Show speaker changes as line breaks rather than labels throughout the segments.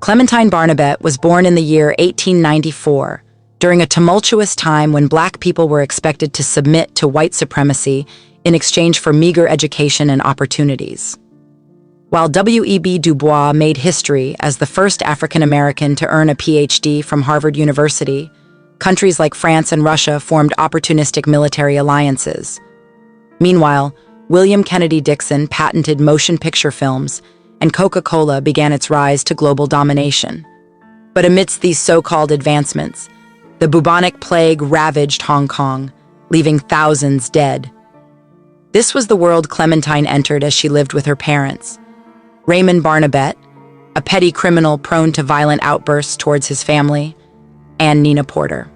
Clementine Barnabet was born in the year 1894, during a tumultuous time when Black people were expected to submit to white supremacy in exchange for meager education and opportunities. While W.E.B. Du Bois made history as the first African American to earn a Ph.D. from Harvard University, countries like France and Russia formed opportunistic military alliances. Meanwhile, William Kennedy Dixon patented motion picture films, and Coca-Cola began its rise to global domination. But amidst these so-called advancements, the bubonic plague ravaged Hong Kong, leaving thousands dead. This was the world Clementine entered as she lived with her parents. Raymond Barnabet, a petty criminal prone to violent outbursts towards his family, and Nina Porter.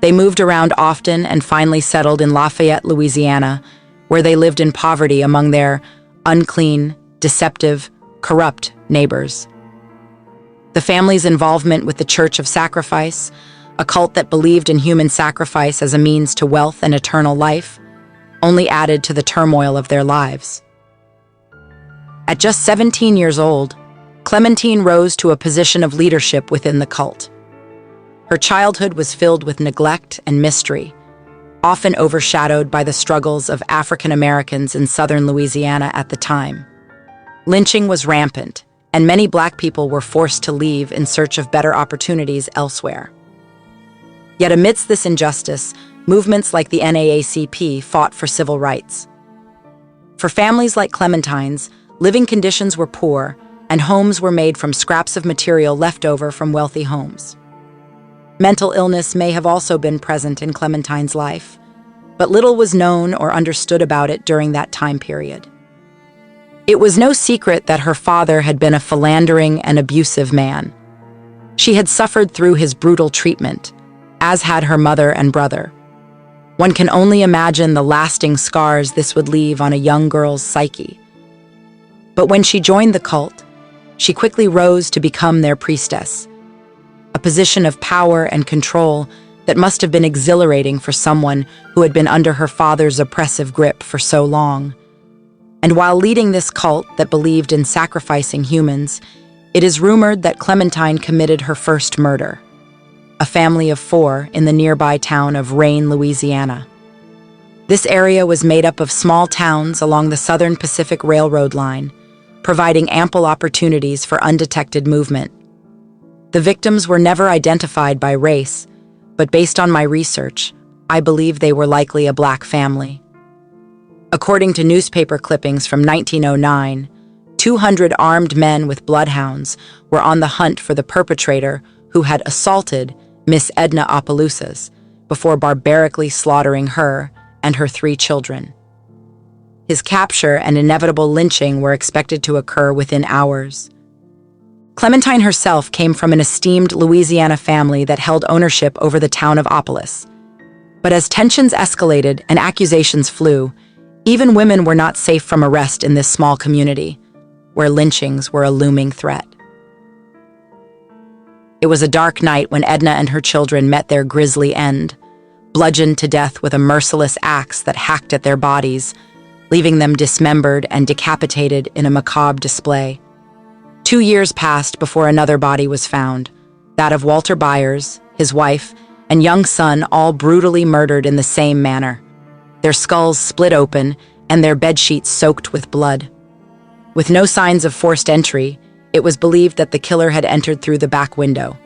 They moved around often and finally settled in Lafayette, Louisiana, where they lived in poverty among their unclean, deceptive, corrupt neighbors. The family's involvement with the Church of Sacrifice, a cult that believed in human sacrifice as a means to wealth and eternal life, only added to the turmoil of their lives. At just 17 years old, Clementine rose to a position of leadership within the cult. Her childhood was filled with neglect and mystery, often overshadowed by the struggles of African Americans in southern Louisiana at the time. Lynching was rampant, and many Black people were forced to leave in search of better opportunities elsewhere. Yet amidst this injustice, movements like the NAACP fought for civil rights. For families like Clementine's, living conditions were poor, and homes were made from scraps of material left over from wealthy homes. Mental illness may have also been present in Clementine's life, but little was known or understood about it during that time period. It was no secret that her father had been a philandering and abusive man. She had suffered through his brutal treatment, as had her mother and brother. One can only imagine the lasting scars this would leave on a young girl's psyche. But when she joined the cult, she quickly rose to become their priestess, a position of power and control that must have been exhilarating for someone who had been under her father's oppressive grip for so long. And while leading this cult that believed in sacrificing humans, it is rumored that Clementine committed her first murder, a family of 4 in the nearby town of Rayne, Louisiana. This area was made up of small towns along the Southern Pacific Railroad line, providing ample opportunities for undetected movement. The victims were never identified by race, but based on my research, I believe they were likely a Black family. According to newspaper clippings from 1909, 200 armed men with bloodhounds were on the hunt for the perpetrator who had assaulted Miss Edna Opolis before barbarically slaughtering her and her 3 children. His capture and inevitable lynching were expected to occur within hours. Clementine herself came from an esteemed Louisiana family that held ownership over the town of Opolis. But as tensions escalated and accusations flew, even women were not safe from arrest in this small community, where lynchings were a looming threat. It was a dark night when Edna and her children met their grisly end, bludgeoned to death with a merciless axe that hacked at their bodies, leaving them dismembered and decapitated in a macabre display. 2 years passed before another body was found, that of Walter Byers, his wife, and young son, all brutally murdered in the same manner, their skulls split open and their bedsheets soaked with blood. With no signs of forced entry, it was believed that the killer had entered through the back window.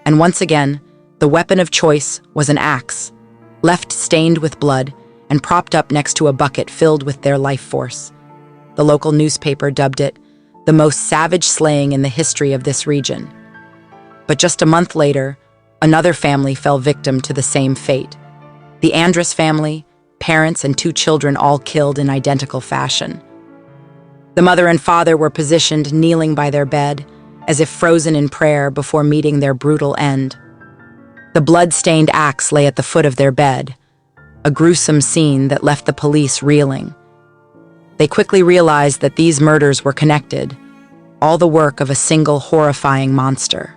And once again, the weapon of choice was an axe, left stained with blood and propped up next to a bucket filled with their life force. The local newspaper dubbed it the most savage slaying in the history of this region. But just a month later, another family fell victim to the same fate. The Andrus family, parents and 2 children all killed in identical fashion. The mother and father were positioned kneeling by their bed, as if frozen in prayer before meeting their brutal end. The blood-stained axe lay at the foot of their bed, a gruesome scene that left the police reeling. They quickly realized that these murders were connected, all the work of a single horrifying monster.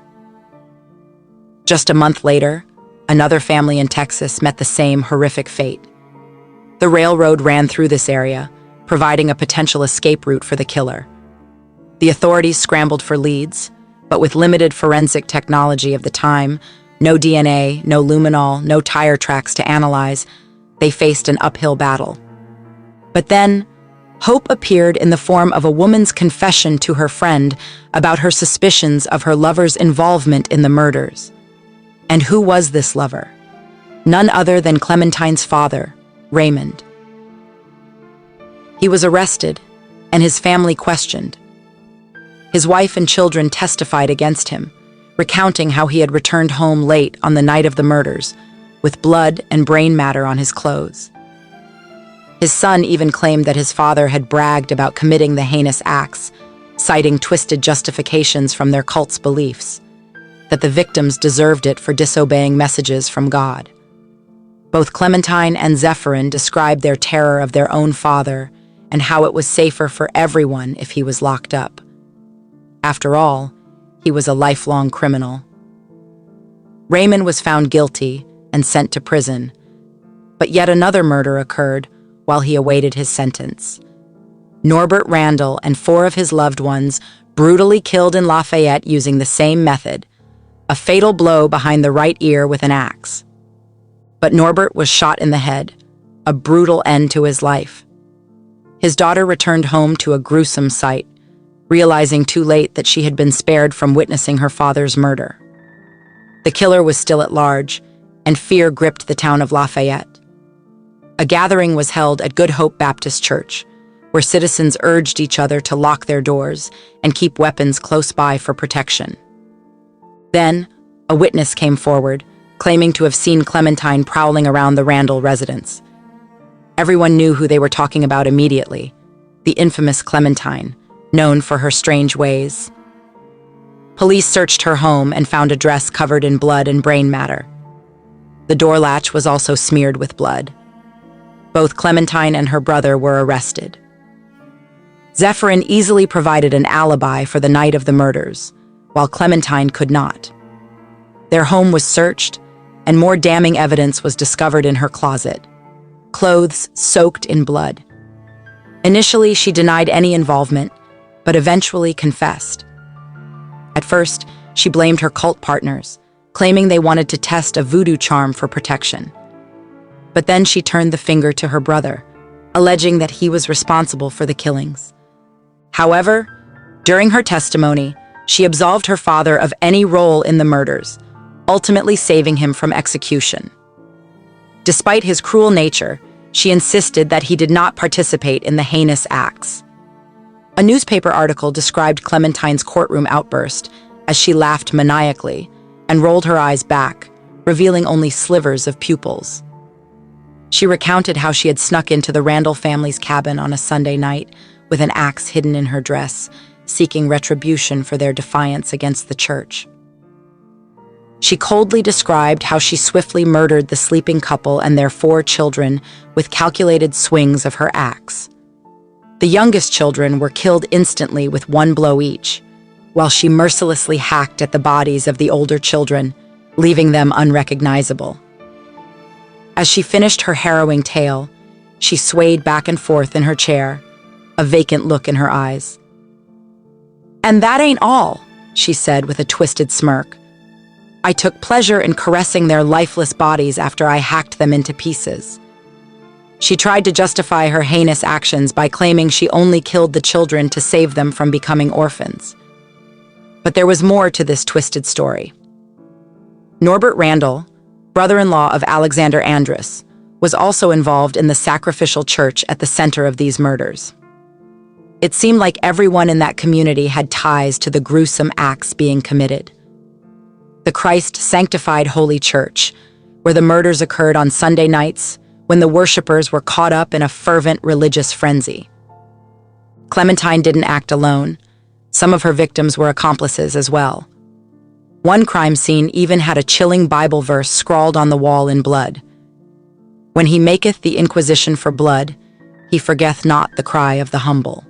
Just a month later, another family in Texas met the same horrific fate. The railroad ran through this area, providing a potential escape route for the killer. The authorities scrambled for leads, but with limited forensic technology of the time, no DNA, no luminol, no tire tracks to analyze, they faced an uphill battle. But then, hope appeared in the form of a woman's confession to her friend about her suspicions of her lover's involvement in the murders. And who was this lover? None other than Clementine's father, Raymond. He was arrested, and his family questioned. His wife and children testified against him, recounting how he had returned home late on the night of the murders, with blood and brain matter on his clothes. His son even claimed that his father had bragged about committing the heinous acts, citing twisted justifications from their cult's beliefs, that the victims deserved it for disobeying messages from God. Both Clementine and Zephyrin described their terror of their own father and how it was safer for everyone if he was locked up. After all, he was a lifelong criminal. Raymond was found guilty and sent to prison, but yet another murder occurred while he awaited his sentence. Norbert Randall and 4 of his loved ones brutally killed in Lafayette using the same method, a fatal blow behind the right ear with an axe. But Norbert was shot in the head, a brutal end to his life. His daughter returned home to a gruesome sight, realizing too late that she had been spared from witnessing her father's murder. The killer was still at large, and fear gripped the town of Lafayette. A gathering was held at Good Hope Baptist Church, where citizens urged each other to lock their doors and keep weapons close by for protection. Then, a witness came forward, claiming to have seen Clementine prowling around the Randall residence. Everyone knew who they were talking about immediately, the infamous Clementine, known for her strange ways. Police searched her home and found a dress covered in blood and brain matter. The door latch was also smeared with blood. Both Clementine and her brother were arrested. Zephyrin easily provided an alibi for the night of the murders, while Clementine could not. Their home was searched, and more damning evidence was discovered in her closet, clothes soaked in blood. Initially, she denied any involvement, but eventually confessed. At first, she blamed her cult partners, claiming they wanted to test a voodoo charm for protection. But then she turned the finger to her brother, alleging that he was responsible for the killings. However, during her testimony, she absolved her father of any role in the murders, ultimately saving him from execution. Despite his cruel nature, she insisted that he did not participate in the heinous acts. A newspaper article described Clementine's courtroom outburst as she laughed maniacally and rolled her eyes back, revealing only slivers of pupils. She recounted how she had snuck into the Randall family's cabin on a Sunday night with an axe hidden in her dress, seeking retribution for their defiance against the church. She coldly described how she swiftly murdered the sleeping couple and their 4 children with calculated swings of her axe. The youngest children were killed instantly with 1 blow each, while she mercilessly hacked at the bodies of the older children, leaving them unrecognizable. As she finished her harrowing tale, she swayed back and forth in her chair, a vacant look in her eyes. "And that ain't all," she said with a twisted smirk. "I took pleasure in caressing their lifeless bodies after I hacked them into pieces." She tried to justify her heinous actions by claiming she only killed the children to save them from becoming orphans. But there was more to this twisted story. Norbert Randall, brother-in-law of Alexander Andrus, was also involved in the sacrificial church at the center of these murders. It seemed like everyone in that community had ties to the gruesome acts being committed. The Christ-sanctified Holy Church, where the murders occurred on Sunday nights when the worshipers were caught up in a fervent religious frenzy. Clementine didn't act alone. Some of her victims were accomplices as well. One crime scene even had a chilling Bible verse scrawled on the wall in blood. "When he maketh the inquisition for blood, he forgeth not the cry of the humble."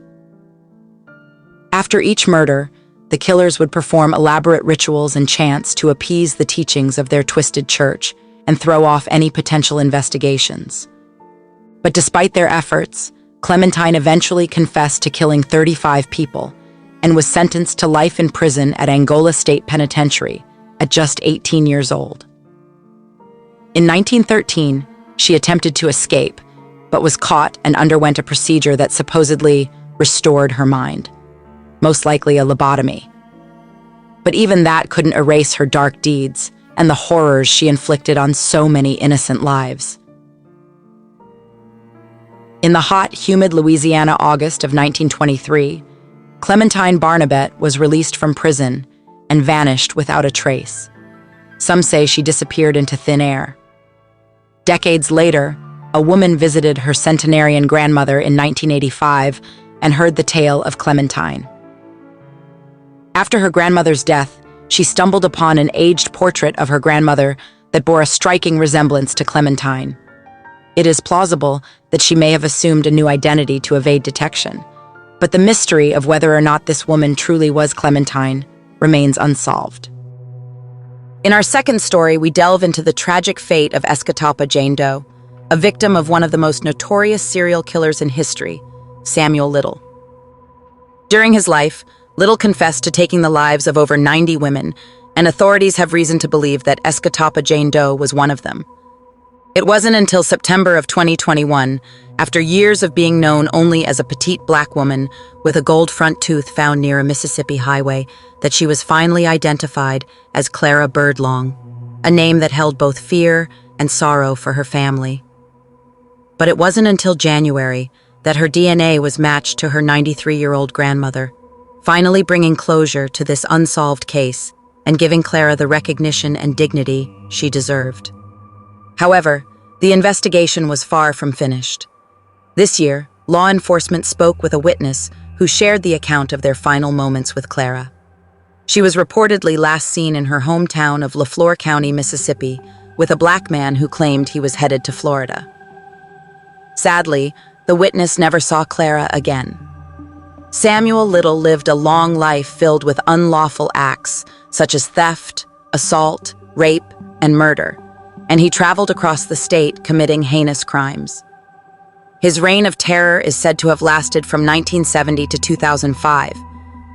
After each murder, the killers would perform elaborate rituals and chants to appease the teachings of their twisted church and throw off any potential investigations. But despite their efforts, Clementine eventually confessed to killing 35 people, and was sentenced to life in prison at Angola State Penitentiary at just 18 years old. In 1913, she attempted to escape, but was caught and underwent a procedure that supposedly restored her mind, most likely a lobotomy. But even that couldn't erase her dark deeds and the horrors she inflicted on so many innocent lives. In the hot, humid Louisiana August of 1923, Clementine Barnabet was released from prison and vanished without a trace. Some say she disappeared into thin air. Decades later, a woman visited her centenarian grandmother in 1985 and heard the tale of Clementine. After her grandmother's death, she stumbled upon an aged portrait of her grandmother that bore a striking resemblance to Clementine. It is plausible that she may have assumed a new identity to evade detection, but the mystery of whether or not this woman truly was Clementine remains unsolved. In our second story, we delve into the tragic fate of Escatawpa Jane Doe, a victim of one of the most notorious serial killers in history, Samuel Little. During his life, Little confessed to taking the lives of over 90 women, and authorities have reason to believe that Escatawpa Jane Doe was one of them. It wasn't until September of 2021, after years of being known only as a petite black woman with a gold front tooth found near a Mississippi highway, that she was finally identified as Clara Birdlong, a name that held both fear and sorrow for her family. But it wasn't until January that her DNA was matched to her 93-year-old grandmother, finally bringing closure to this unsolved case and giving Clara the recognition and dignity she deserved. However, the investigation was far from finished. This year, law enforcement spoke with a witness who shared the account of their final moments with Clara. She was reportedly last seen in her hometown of LaFleur County, Mississippi, with a black man who claimed he was headed to Florida. Sadly, the witness never saw Clara again. Samuel Little lived a long life filled with unlawful acts, such as theft, assault, rape, and murder, and he traveled across the state committing heinous crimes. His reign of terror is said to have lasted from 1970 to 2005,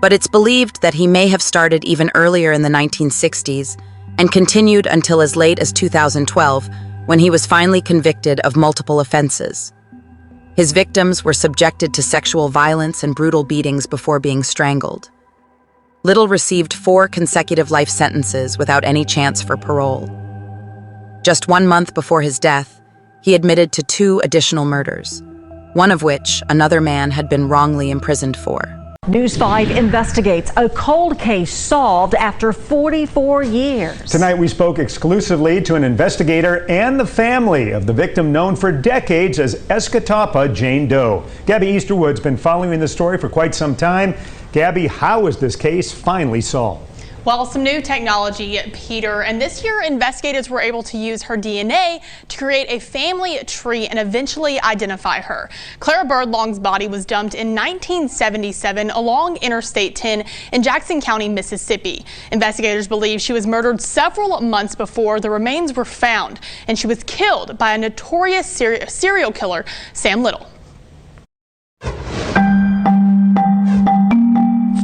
but it's believed that he may have started even earlier in the 1960s and continued until as late as 2012, when he was finally convicted of multiple offenses. His victims were subjected to sexual violence and brutal beatings before being strangled. Little received 4 consecutive life sentences without any chance for parole. Just 1 month before his death, he admitted to 2 additional murders, one of which another man had been wrongly imprisoned for.
News 5 investigates a cold case solved after 44 years.
Tonight we spoke exclusively to an investigator and the family of the victim known for decades as Escatawpa Jane Doe. Gabby Easterwood's been following the story for quite some time. Gabby, how is this case finally solved?
Well, some new technology, Peter, and this year investigators were able to use her DNA to create a family tree and eventually identify her. Clara Birdlong's body was dumped in 1977 along Interstate 10 in Jackson County, Mississippi. Investigators believe she was murdered several months before the remains were found, and she was killed by a notorious serial killer, Sam Little.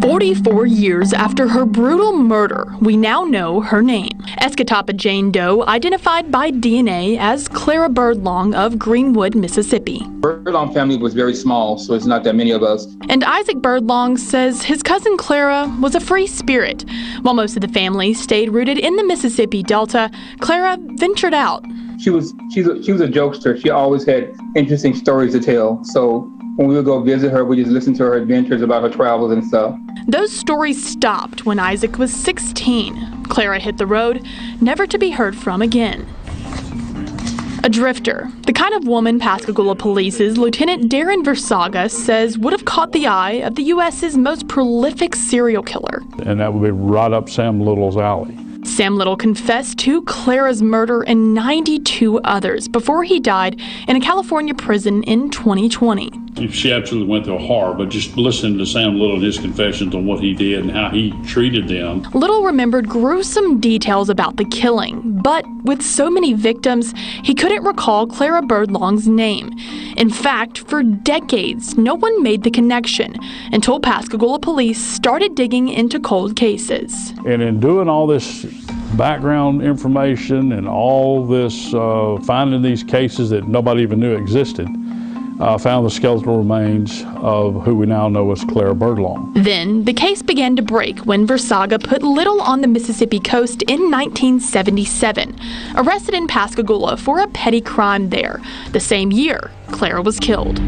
44 years after her brutal murder, we now know her name. Escatawpa Jane Doe, identified by DNA as Clara Birdlong of Greenwood, Mississippi.
Birdlong family was very small, so it's not that many of us.
And Isaac Birdlong says his cousin Clara was a free spirit. While most of the family stayed rooted in the Mississippi Delta, Clara ventured out.
She was a jokester. She always had interesting stories to tell. So when we would go visit her, we just listened to her adventures about her travels and stuff.
Those stories stopped when Isaac was 16. Clara hit the road, never to be heard from again. A drifter, the kind of woman Pascagoula Police's Lieutenant Darren Versaga says would have caught the eye of the U.S.'s most prolific serial killer.
And that would be right up Sam Little's alley.
Sam Little confessed to Clara's murder and 92 others before he died in a California prison in 2020.
She absolutely went through horror, but just listening to Sam Little and his confessions on what he did and how he treated them.
Little remembered gruesome details about the killing, but with so many victims, he couldn't recall Clara Birdlong's name. In fact, for decades, no one made the connection until Pascagoula police started digging into cold cases.
And in doing all this background information and all this, finding these cases that nobody even knew existed, found the skeletal remains of who we now know as Clara Birdlong.
Then, the case began to break when Versaga put Little on the Mississippi coast in 1977, arrested in Pascagoula for a petty crime there. The same year, Clara was killed.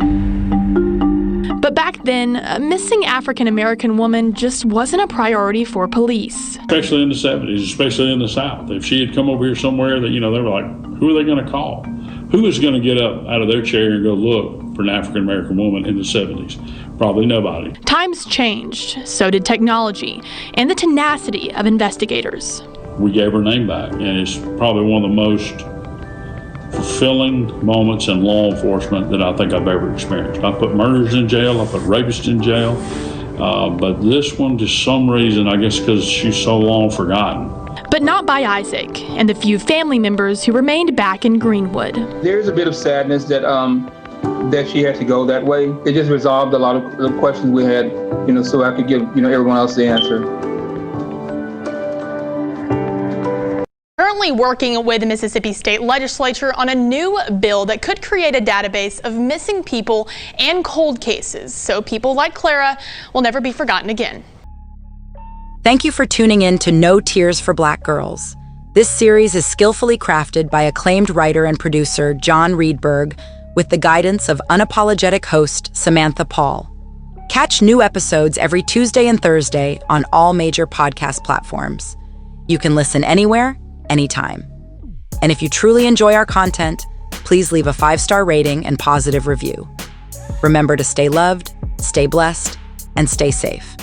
But back then, a missing African-American woman just wasn't a priority for police.
Especially in the 70s, especially in the South. If she had come over here somewhere that, they were like, who are they going to call? Who was going to get up out of their chair and go look for an African-American woman in the 70s? Probably nobody.
Times changed, so did technology, and the tenacity of investigators.
We gave her name back, and it's probably one of the most fulfilling moments in law enforcement that I think I've ever experienced. I put murderers in jail, I put rapists in jail, but this one, to some reason, I guess because she's so long forgotten.
But not by Isaac and the few family members who remained back in Greenwood.
There's a bit of sadness that that she had to go that way. It just resolved a lot of the questions we had, so I could give everyone else the answer.
Currently working with the Mississippi State Legislature on a new bill that could create a database of missing people and cold cases, so people like Clara will never be forgotten again.
Thank you for tuning in to No Tears for Black Girls. This series is skillfully crafted by acclaimed writer and producer John Reedberg with the guidance of unapologetic host Samantha Paul. Catch new episodes every Tuesday and Thursday on all major podcast platforms. You can listen anywhere, anytime. And if you truly enjoy our content, please leave a 5-star rating and positive review. Remember to stay loved, stay blessed, and stay safe.